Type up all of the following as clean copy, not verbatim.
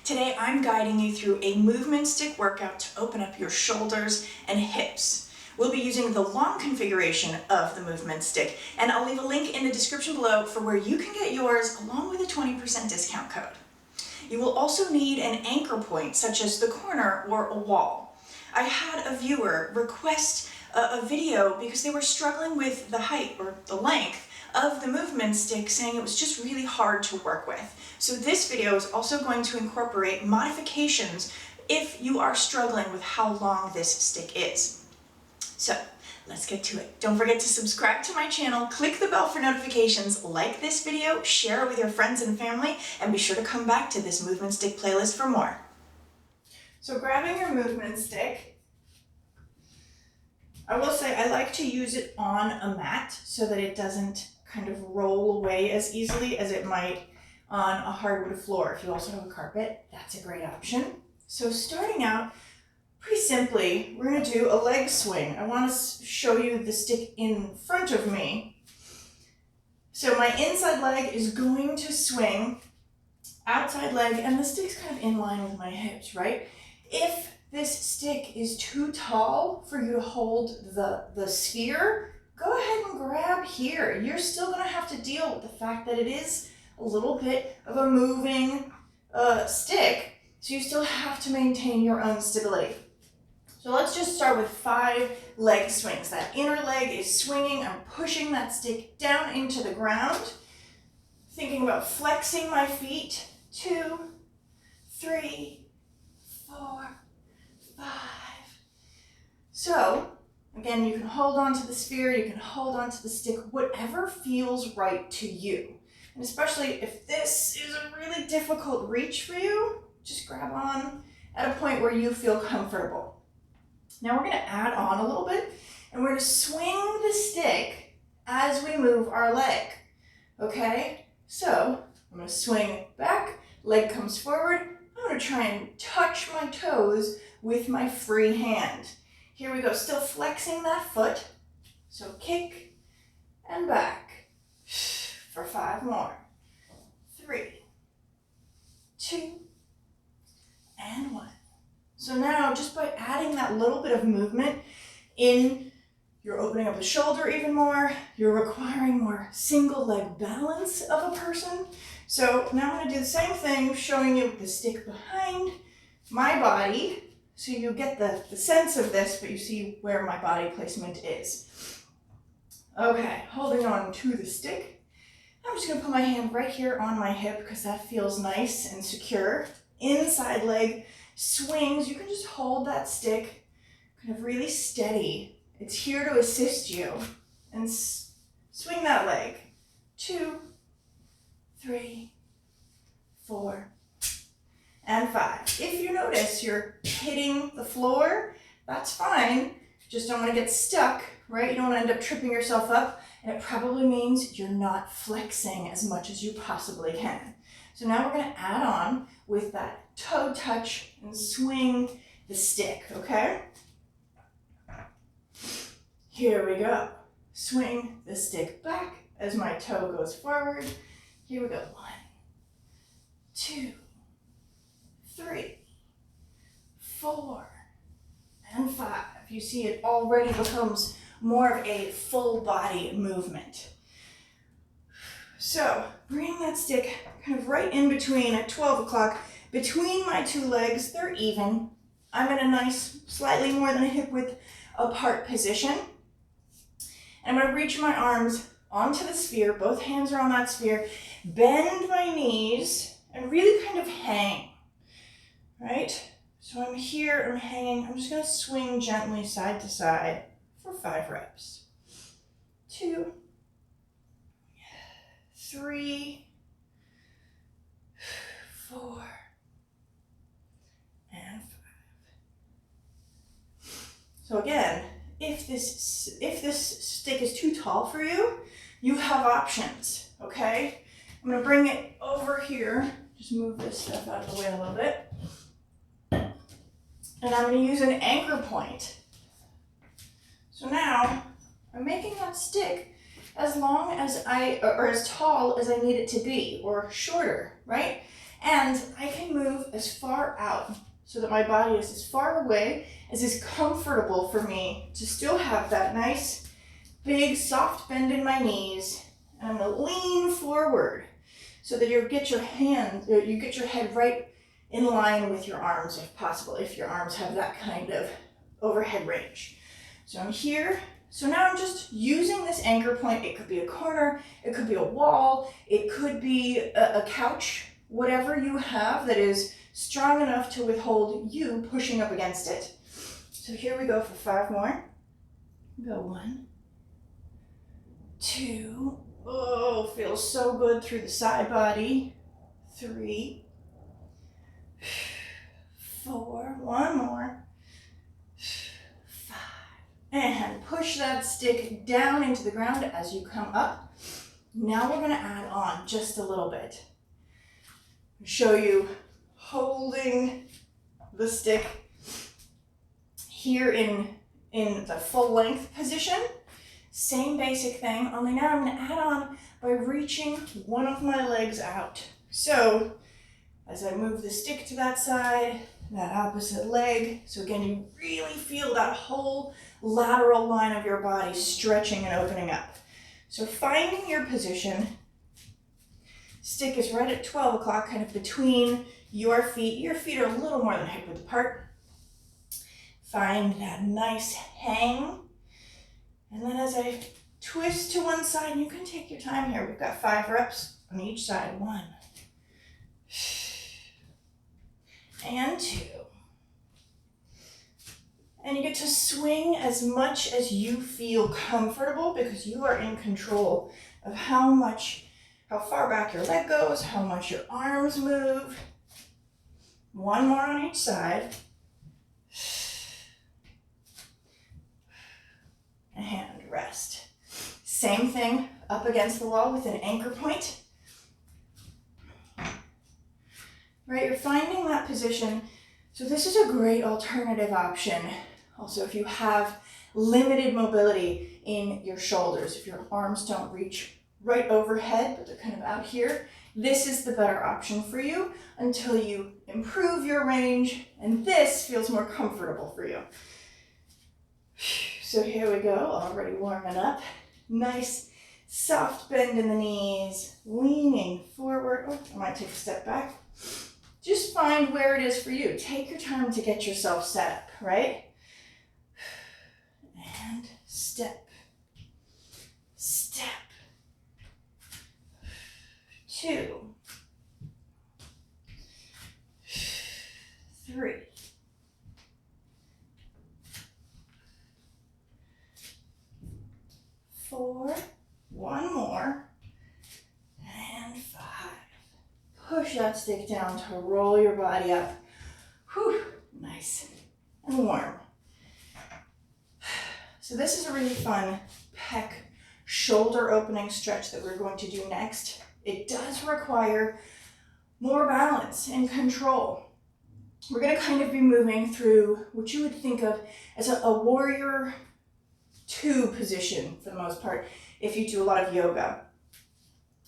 Today I'm guiding you through a movement stick workout to open up your shoulders and hips. We'll be using the long configuration of the movement stick, and I'll leave a link in the description below for where you can get yours along with a 20% discount code. You will also need an anchor point such as the corner or a wall. I had a viewer request a video because they were struggling with the height or the length of the movement stick, saying it was just really hard to work with. So this video is also going to incorporate modifications if you are struggling with how long this stick is. So let's get to it. Don't forget to subscribe to my channel, click the bell for notifications, like this video, share it with your friends and family, and be sure to come back to this movement stick playlist for more. So grabbing your movement stick, I will say I like to use it on a mat so that it doesn't kind of roll away as easily as it might on a hardwood floor. If you also have a carpet, that's a great option. So starting out, pretty simply, we're going to do a leg swing. I want to show you the stick in front of me. So my inside leg is going to swing, outside leg, and the stick's kind of in line with my hips, right? If this stick is too tall for you to hold the sphere, go ahead and grab here. You're still going to have to deal with the fact that it is a little bit of a moving stick, so you still have to maintain your own stability. So let's just start with 5 leg swings. That inner leg is swinging. I'm pushing that stick down into the ground, thinking about flexing my feet. 2, 3, 4, 5. So again, you can hold on to the sphere, you can hold on to the stick, whatever feels right to you. And especially if this is a really difficult reach for you, just grab on at a point where you feel comfortable. Now we're going to add on a little bit, and we're going to swing the stick as we move our leg. Okay? So I'm going to swing back, leg comes forward. I'm going to try and touch my toes with my free hand. Here we go, still flexing that foot. So kick and back for 5 more. 3, 2, and 1. So now, just by adding that little bit of movement in, you're opening up the shoulder even more. You're requiring more single leg balance of a person. So now I'm going to do the same thing, showing you the stick behind my body. So you get the sense of this, but you see where my body placement is. Okay, holding on to the stick. I'm just going to put my hand right here on my hip because that feels nice and secure. Inside leg swings. You can just hold that stick kind of really steady. It's here to assist you. And swing that leg. 2, 3, 4, and 5. If you notice you're hitting the floor, that's fine. Just don't want to get stuck, right? You don't want to end up tripping yourself up, and it probably means you're not flexing as much as you possibly can. So now we're going to add on with that toe touch and swing the stick, okay? Here we go. Swing the stick back as my toe goes forward. Here we go. 1, 2, 3, 4, and 5. You see it already becomes more of a full body movement. So bring that stick kind of right in between at 12 o'clock, between my 2 legs. They're even. I'm in a nice, slightly more than a hip width apart position. And I'm going to reach my arms onto the sphere. Both hands are on that sphere. Bend my knees and really kind of hang. Right? So I'm here, I'm hanging. I'm just going to swing gently side to side for 5 reps. 2, 3, 4, and 5. So again, if this stick is too tall for you, you have options, okay? I'm going to bring it over here. Just move this stuff out of the way a little bit. And I'm going to use an anchor point. So now I'm making that stick as long as or as tall as I need it to be, or shorter, right? And I can move as far out so that my body is as far away as is comfortable for me to still have that nice, big, soft bend in my knees. And I'm gonna lean forward so that you get your head right in line with your arms if possible, if your arms have that kind of overhead range. So I'm here. So now I'm just using this anchor point. It could be a corner, it could be a wall, it could be a couch, whatever you have that is strong enough to withhold you pushing up against it. So here we go for 5 more. Go 1, 2, oh, feels so good through the side body. 3, 4, 1 more. 5. And push that stick down into the ground as you come up. Now we're gonna add on just a little bit. Show you holding the stick here in the full length position. Same basic thing, only now I'm gonna add on by reaching one of my legs out. So as I move the stick to that side, that opposite leg, so again, you really feel that whole lateral line of your body stretching and opening up. So finding your position, stick is right at 12 o'clock, kind of between your feet. Your feet are a little more than hip width apart. Find that nice hang. And then as I twist to one side, and you can take your time here. We've got 5 reps on each side. 1 and 2. And you get to swing as much as you feel comfortable because you are in control of how far back your leg goes, how much your arms move. 1 more on each side. And rest. Same thing up against the wall with an anchor point. Right, you're finding that position. So this is a great alternative option. Also, if you have limited mobility in your shoulders, if your arms don't reach right overhead, but they're kind of out here, this is the better option for you until you improve your range and this feels more comfortable for you. So here we go, already warming up. Nice soft bend in the knees, leaning forward. Oh, I might take a step back. Just find where it is for you. Take your time to get yourself set up, right? And step, step. 2, 3. 4, 1 more, and 5. Push that stick down to roll your body up. Whew, nice and warm. So this is a really fun pec shoulder opening stretch that we're going to do next. It does require more balance and control. We're going to kind of be moving through what you would think of as a warrior 2 position for the most part if you do a lot of yoga.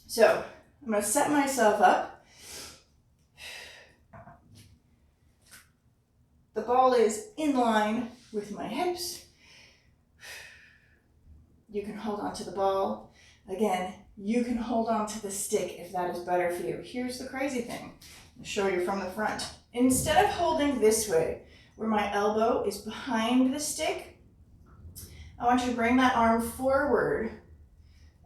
So I'm going to set myself up. The ball is in line with my hips. You can hold on to the ball. Again, you can hold on to the stick if that is better for you. Here's the crazy thing. I'll show you from the front. Instead of holding this way, where my elbow is behind the stick, I want you to bring that arm forward.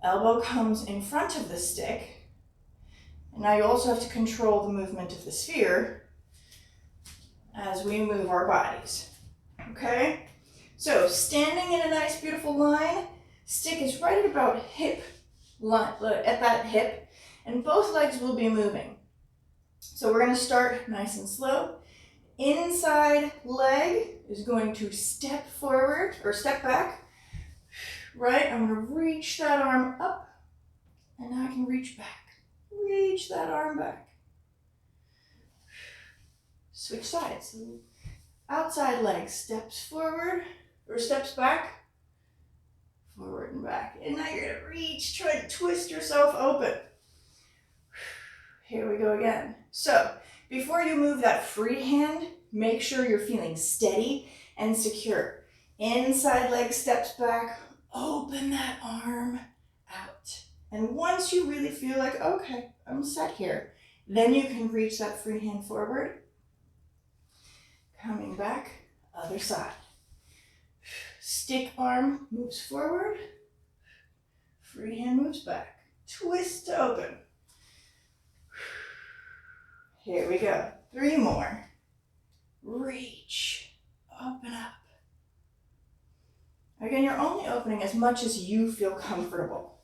Elbow comes in front of the stick. And now you also have to control the movement of the sphere as we move our bodies. Okay? So standing in a nice beautiful line, stick is right at about hip, at that hip, and both legs will be moving. So we're going to start nice and slow. Inside leg is going to step forward or step back. Right? I'm going to reach that arm up, and now I can reach back. Reach that arm back. Switch sides. Outside leg steps forward or steps back. Forward and back. And now you're going to reach, try to twist yourself open. Here we go again. So before you move that free hand, make sure you're feeling steady and secure. Inside leg steps back, open that arm out. And once you really feel like, okay, I'm set here, then you can reach that free hand forward. Coming back, other side. Stick arm moves forward, free hand moves back. Twist to open. Here we go. 3 more. Reach, open up. Again, you're only opening as much as you feel comfortable.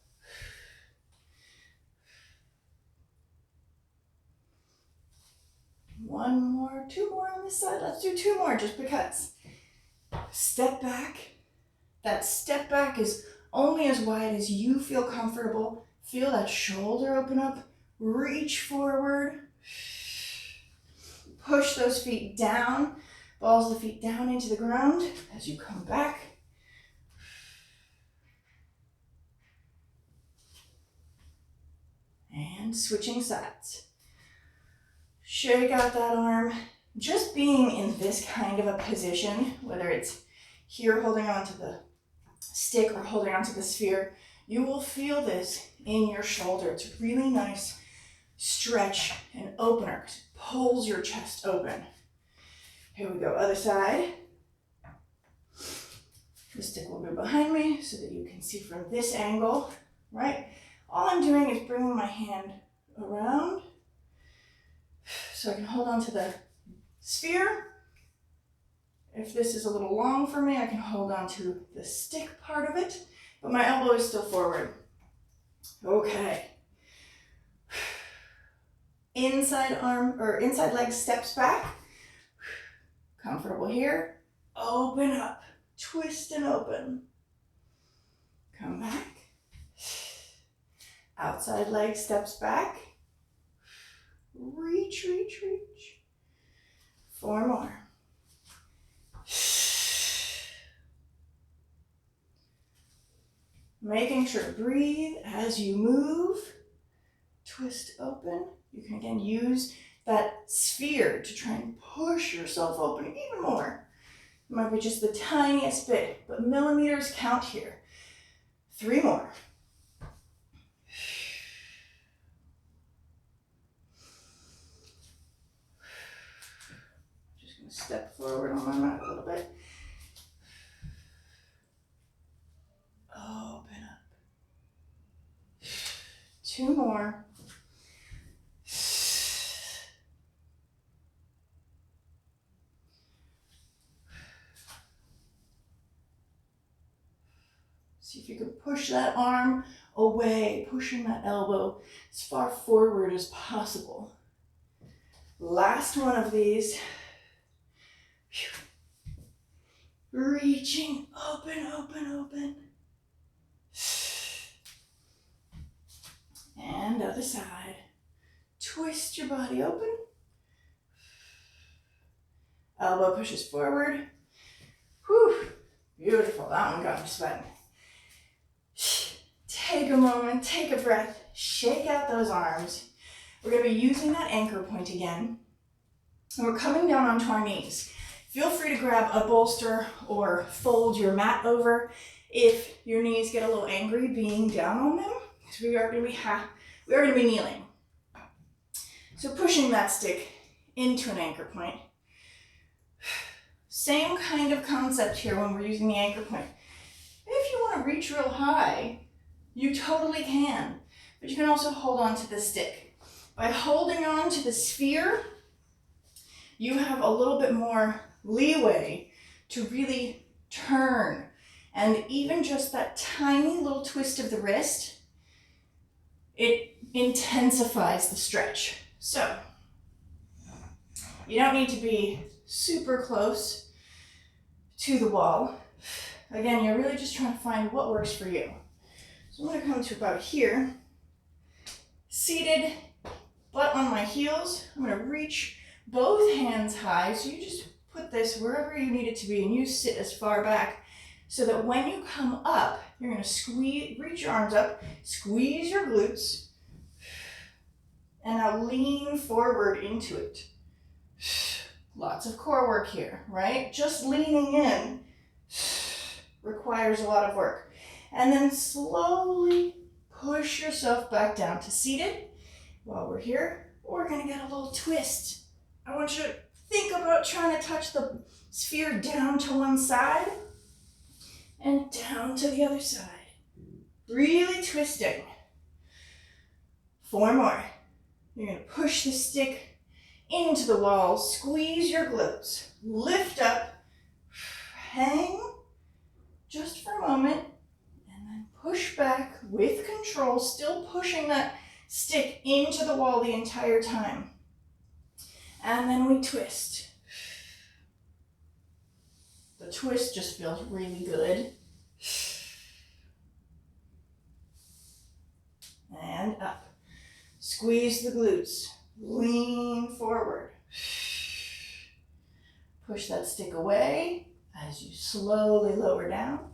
One more, 2 more on this side. Let's do 2 more just because. Step back. That step back is only as wide as you feel comfortable. Feel that shoulder open up. Reach forward. Push those feet down. Balls of the feet down into the ground as you come back. And switching sides. Shake out that arm. Just being in this kind of a position, whether it's here holding onto the stick or holding onto the sphere, you will feel this in your shoulder. It's a really nice stretch and opener because it pulls your chest open. Here we go, other side. The stick will be behind me so that you can see from this angle, right? All I'm doing is bringing my hand around so I can hold on to the sphere. If this is a little long for me, I can hold on to the stick part of it, but my elbow is still forward. Okay. Inside arm or inside leg steps back. Comfortable here. Open up. Twist and open. Come back. Outside leg steps back. Reach, reach, reach. 4 more. Making sure to breathe as you move. Twist open. You can again use that sphere to try and push yourself open even more. It might be just the tiniest bit, but millimeters count here. 3 more. Just going to step forward on my mat a little bit. Open up. 2 more. See if you can push that arm away, pushing that elbow as far forward as possible. Last one of these. Reaching, open, open, open. And other side. Twist your body open. Elbow pushes forward. Whew, beautiful, that one got me sweating. Take a moment, take a breath, shake out those arms. We're going to be using that anchor point again. And we're coming down onto our knees. Feel free to grab a bolster or fold your mat over if your knees get a little angry being down on them, because we are going to be kneeling. So pushing that stick into an anchor point. Same kind of concept here when we're using the anchor point. If you want to reach real high, you totally can, but you can also hold on to the stick. By holding on to the sphere, you have a little bit more leeway to really turn. And even just that tiny little twist of the wrist, it intensifies the stretch. So, you don't need to be super close to the wall. Again, you're really just trying to find what works for you. So I'm going to come to about here, seated, butt on my heels. I'm going to reach both hands high, so you just put this wherever you need it to be, and you sit as far back so that when you come up, you're going to reach your arms up, squeeze your glutes, And now lean forward into it. Lots of core work here, right? Just leaning in requires a lot of work. And then slowly push yourself back down to seated. While we're here, we're gonna get a little twist. I want you to think about trying to touch the sphere down to one side and down to the other side. Really twisting. 4 more. You're gonna push the stick into the wall, squeeze your glutes, lift up, hang just for a moment, and then push back with control, still pushing that stick into the wall the entire time. And then we twist. The twist just feels really good. And up. Squeeze the glutes. Lean forward. Push that stick away as you slowly lower down.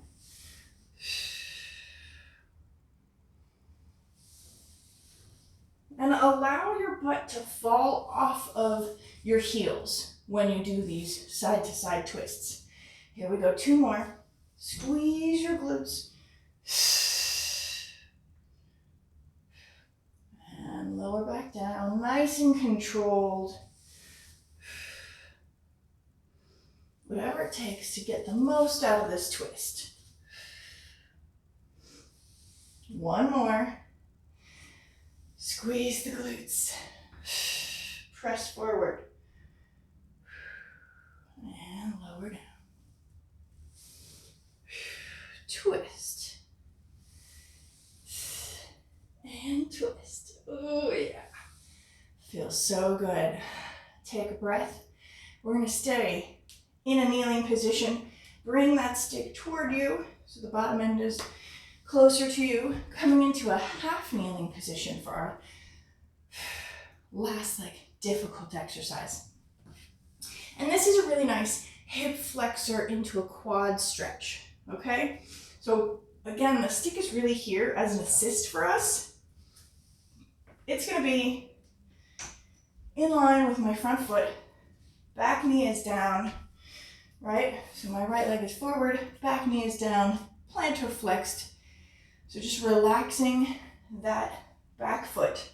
And allow your butt to fall off of your heels when you do these side-to-side twists. Here we go, 2 more. Squeeze your glutes. And lower back down, nice and controlled. Whatever it takes to get the most out of this twist. 1 more. Squeeze the glutes. Press forward. And lower down. Twist. And twist. Oh yeah. Feels so good. Take a breath. We're going to stay in a kneeling position. Bring that stick toward you so the bottom end is closer to you, coming into a half kneeling position for our last difficult exercise. And this is a really nice hip flexor into a quad stretch, okay? So again, the stick is really here as an assist for us. It's gonna be in line with my front foot, back knee is down, right? So my right leg is forward, back knee is down, plantar flexed. So just relaxing that back foot.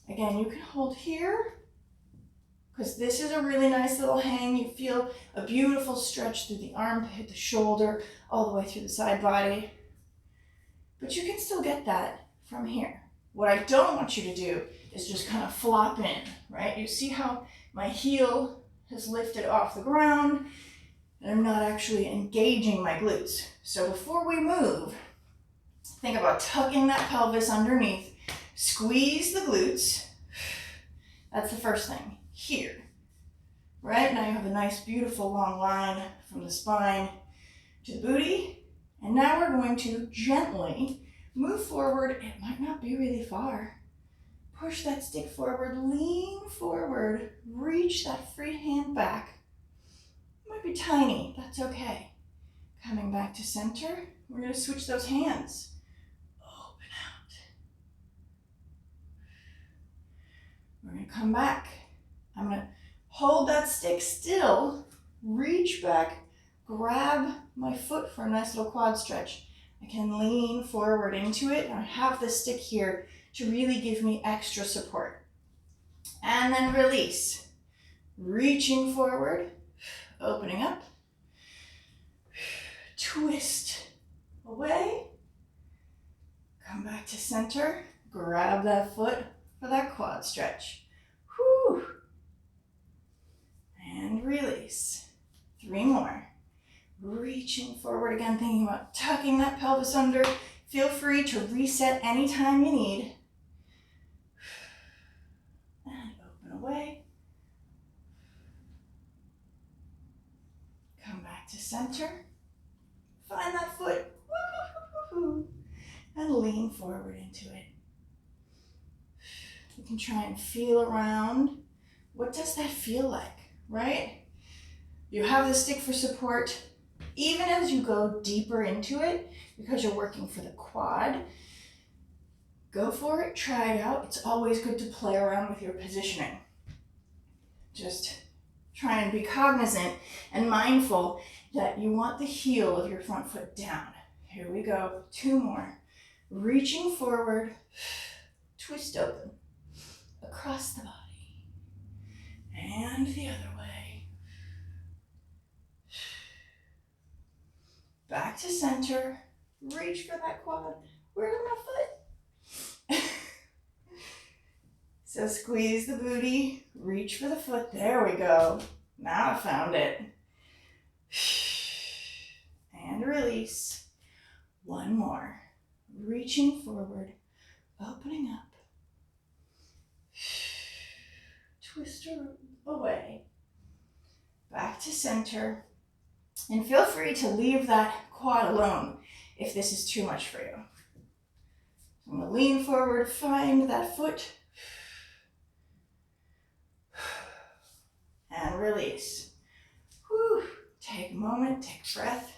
Again, you can hold here because this is a really nice little hang. You feel a beautiful stretch through the armpit, the shoulder, all the way through the side body. But you can still get that from here. What I don't want you to do is just kind of flop in, right? You see how my heel has lifted off the ground and I'm not actually engaging my glutes. So before we move, think about tucking that pelvis underneath. Squeeze the glutes. That's the first thing. Here. Right? Now you have a nice, beautiful long line from the spine to the booty. And now we're going to gently move forward. It might not be really far. Push that stick forward. Lean forward. Reach that free hand back. It might be tiny. That's okay. Coming back to center. We're going to switch those hands. We're going to come back. I'm going to hold that stick still, reach back, grab my foot for a nice little quad stretch. I can lean forward into it, and I have the stick here to really give me extra support. And then release. Reaching forward, opening up, twist away, come back to center, grab that foot for that quad stretch. Whew. And release. 3 more. Reaching forward again, thinking about tucking that pelvis under. Feel free to reset anytime you need. And open away. Come back to center. Find that foot. And lean forward into it. You can try and feel around. What does that feel like, right? You have the stick for support. Even as you go deeper into it, because you're working for the quad, Go for it, try it out. It's always good to play around with your positioning. Just try and be cognizant and mindful that you want the heel of your front foot down. Here we go, 2 more. Reaching forward, twist open, across the body, and the other way. Back to center, reach for that quad. Where's my foot? So squeeze the booty, reach for the foot, there we go. Now I found it. And release. 1 more. Reaching forward, opening up. Twist away. Back to center. And feel free to leave that quad alone if this is too much for you. So I'm going to lean forward, find that foot. And release. Whew. Take a moment, take a breath.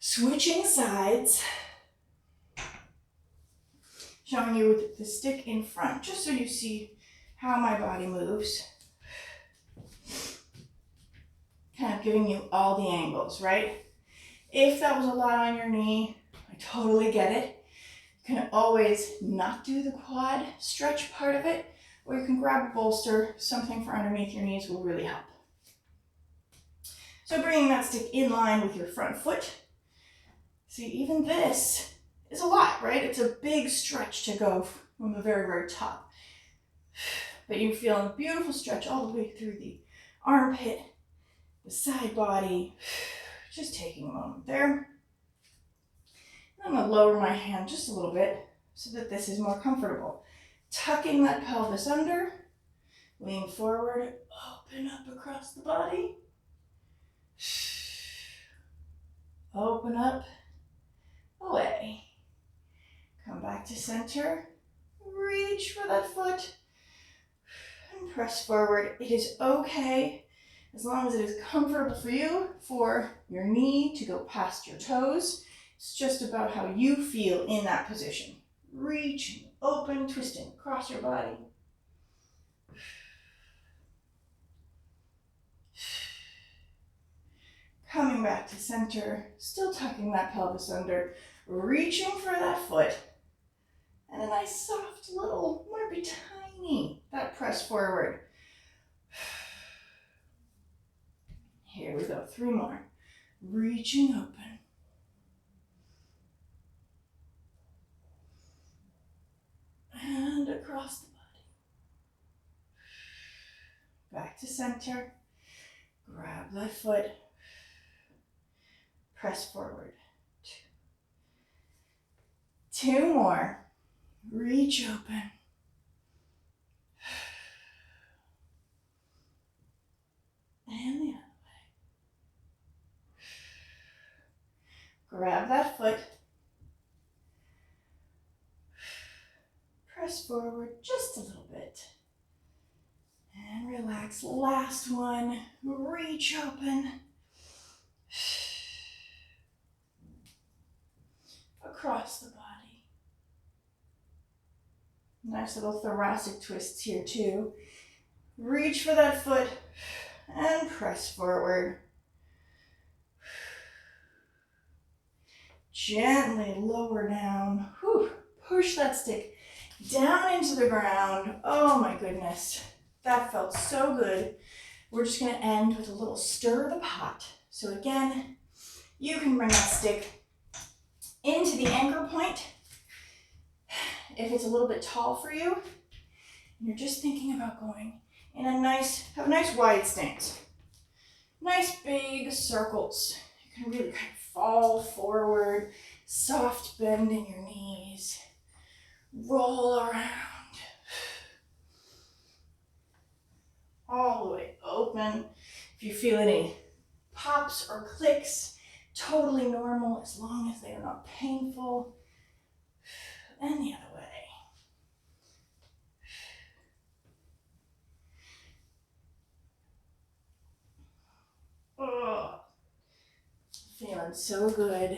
Switching sides. Showing you with the stick in front, just so you see how my body moves. Kind of giving you all the angles, right? If that was a lot on your knee, I totally get it. You can always not do the quad stretch part of it, or you can grab a bolster, something for underneath your knees will really help. So bringing that stick in line with your front foot. See, even this is a lot, right? It's a big stretch to go from the very, very top. But you feel a beautiful stretch all the way through the armpit, the side body. Just taking a moment there. I'm going to lower my hand just a little bit so that this is more comfortable. Tucking that pelvis under, lean forward, open up across the body. Open up, away. Come back to center, reach for that foot, and press forward. It is okay, as long as it is comfortable for you, for your knee to go past your toes. It's just about how you feel in that position. Reaching, open, twisting across your body. Coming back to center, still tucking that pelvis under, reaching for that foot. And a nice soft little, might be tiny, that press forward. Here we go, 3 more. Reaching open. And across the body. Back to center. Grab that foot. Press forward. 2 more. Reach open. And the other way. Grab that foot. Press forward just a little bit. And relax. Last one. Reach open. Across the body. Nice little thoracic twists here too. Reach for that foot and press forward. Gently lower down. Whew. Push that stick down into the ground. Oh my goodness. That felt so good. We're just going to end with a little stir of the pot. So again, you can bring that stick into the anchor point. If it's a little bit tall for you, and you're just thinking about going in a nice, have a nice wide stance. Nice big circles. You can really kind of fall forward, soft bend in your knees, roll around. All the way open. If you feel any pops or clicks, totally normal as long as they are not painful. And the other way. Oh, feeling so good.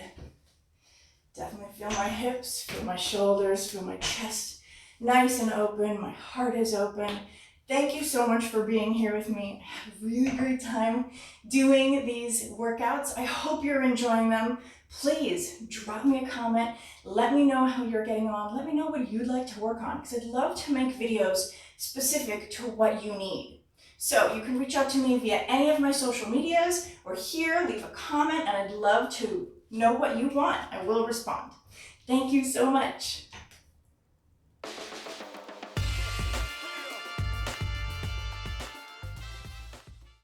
Definitely feel my hips, feel my shoulders, feel my chest nice and open. My heart is open. Thank you so much for being here with me. I had a really great time doing these workouts. I hope you're enjoying them. Please drop me a comment. Let me know how you're getting on. Let me know what you'd like to work on, because I'd love to make videos specific to what you need. So you can reach out to me via any of my social medias or here, leave a comment, and I'd love to know what you want. I will respond. Thank you so much.